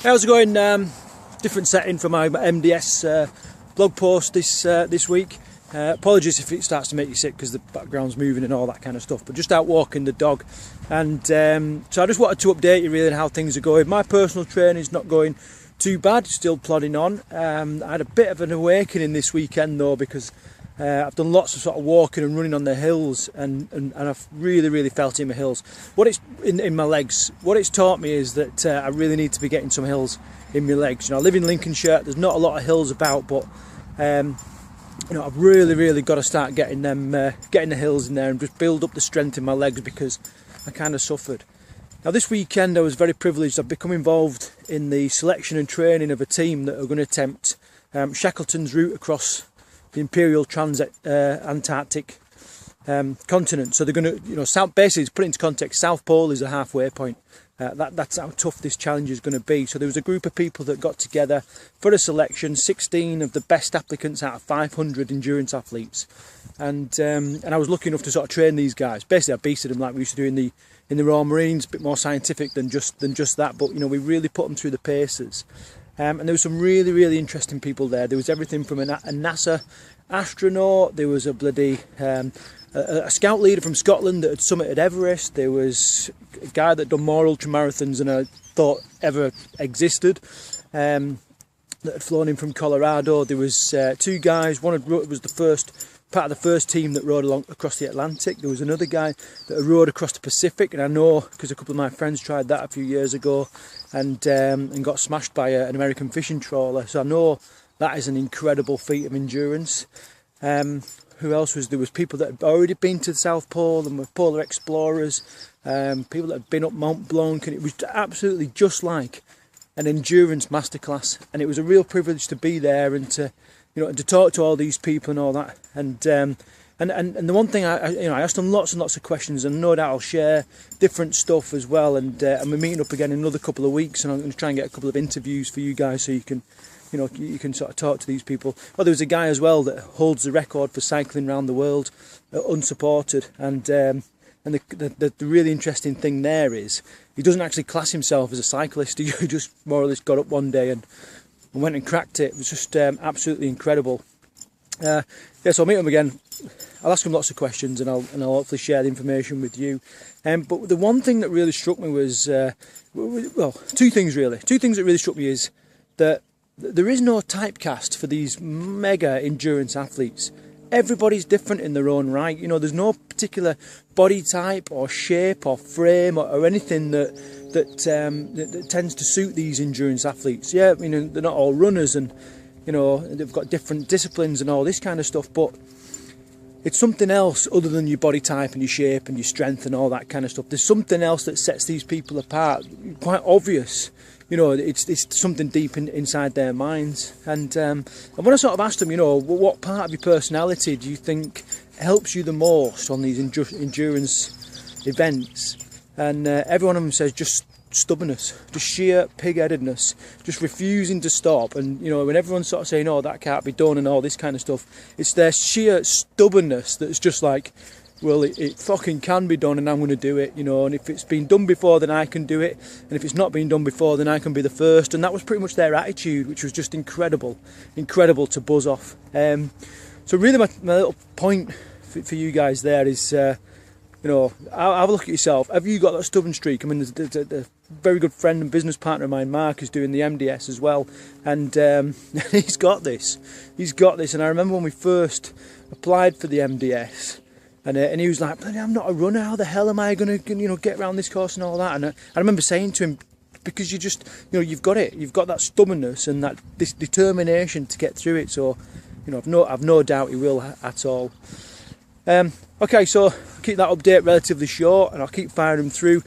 How's it going? Different setting for my MDS blog post this week. Apologies if it starts to make you sick because the background's moving and all that kind of stuff, but just out walking the dog. And so I just wanted to update you really on how things are going. My personal training's not going too bad, still plodding on. I had a bit of an awakening this weekend though, because I've done lots of sort of walking and running on the hills, and I've really felt it in my hills. What it's in my legs. What it's taught me is that I really need to be getting some hills in my legs. You know, I live in Lincolnshire. There's not a lot of hills about, but you know, I've really got to start getting the hills in there and just build up the strength in my legs, because I kind of suffered. Now this weekend I was very privileged. I've become involved in the selection and training of a team that are going to attempt Shackleton's route across the Imperial Trans-Antarctic continent. So they're going to, you know, basically to put it into context, South Pole is a halfway point. That's how tough this challenge is going to be. So there was a group of people that got together for a selection, 16 of the best applicants out of 500 endurance athletes, and I was lucky enough to sort of train these guys. Basically, I beasted them like we used to do in the Royal Marines, a bit more scientific than just that. But you know, we really put them through the paces. And there was some really interesting people there. There was everything from a NASA astronaut, there was a bloody a scout leader from Scotland that had summited Everest, there was a guy that done more ultramarathons than I thought ever existed, that had flown in from Colorado. There was two guys, one was part of the first team that rode along across the Atlantic. There was another guy that rode across the Pacific, and I know because a couple of my friends tried that a few years ago and got smashed by an American fishing trawler. So I know that is an incredible feat of endurance. Who else was there? Was people that had already been to the South Pole and were polar explorers, people that had been up Mount Blanc, and it was absolutely just like an endurance masterclass. And it was a real privilege to be there and to, you know, and to talk to all these people and all that. And the one thing I asked them lots and lots of questions, and no doubt I'll share different stuff as well. And we're meeting up again in another couple of weeks, and I'm going to try and get a couple of interviews for you guys so you can, you know, you can sort of talk to these people. Well, there was a guy as well that holds the record for cycling around the world unsupported, and the really interesting thing there is he doesn't actually class himself as a cyclist. He just more or less got up one day and went and cracked it. It was just absolutely incredible. Yeah, so I'll meet him again. I'll ask him lots of questions, and I'll hopefully share the information with you. But the one thing that really struck me was, well, two things really. Two things that really struck me is that there is no typecast for these mega endurance athletes. Everybody's different in their own right. You know, there's no particular body type or shape or frame or anything that tends to suit these endurance athletes. Yeah, I mean, they're not all runners, and you know, they've got different disciplines and all this kind of stuff, but it's something else other than your body type and your shape and your strength and all that kind of stuff. There's something else that sets these people apart, quite obvious. You know, it's something deep inside their minds. And when I sort of asked them, you know, what part of your personality do you think helps you the most on these endurance events? And every one of them says just stubbornness, just sheer pig-headedness, just refusing to stop. And you know, when everyone's sort of saying, oh, that can't be done and all this kind of stuff, it's their sheer stubbornness that's just like, well, it fucking can be done, and I'm going to do it, you know, and if it's been done before, then I can do it, and if it's not been done before, then I can be the first. And that was pretty much their attitude, which was just incredible to buzz off. So really my little point for you guys there is, you know, have a look at yourself. Have you got that stubborn streak? I mean, there's a very good friend and business partner of mine, Mark, is doing the MDS as well, and he's got this. And I remember when we first applied for the MDS, and he was like, I'm not a runner, how the hell am I going to, you know, get around this course and all that? And I remember saying to him, because you just, you know, you've got that stubbornness and this determination to get through it. So, you know, I've no doubt he will at all. Okay, so I'll keep that update relatively short, and I'll keep firing them through.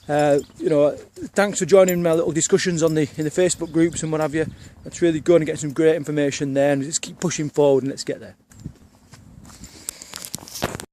You know, thanks for joining my little discussions in the Facebook groups and what have you. That's really good, and get some great information there, and just keep pushing forward and let's get there.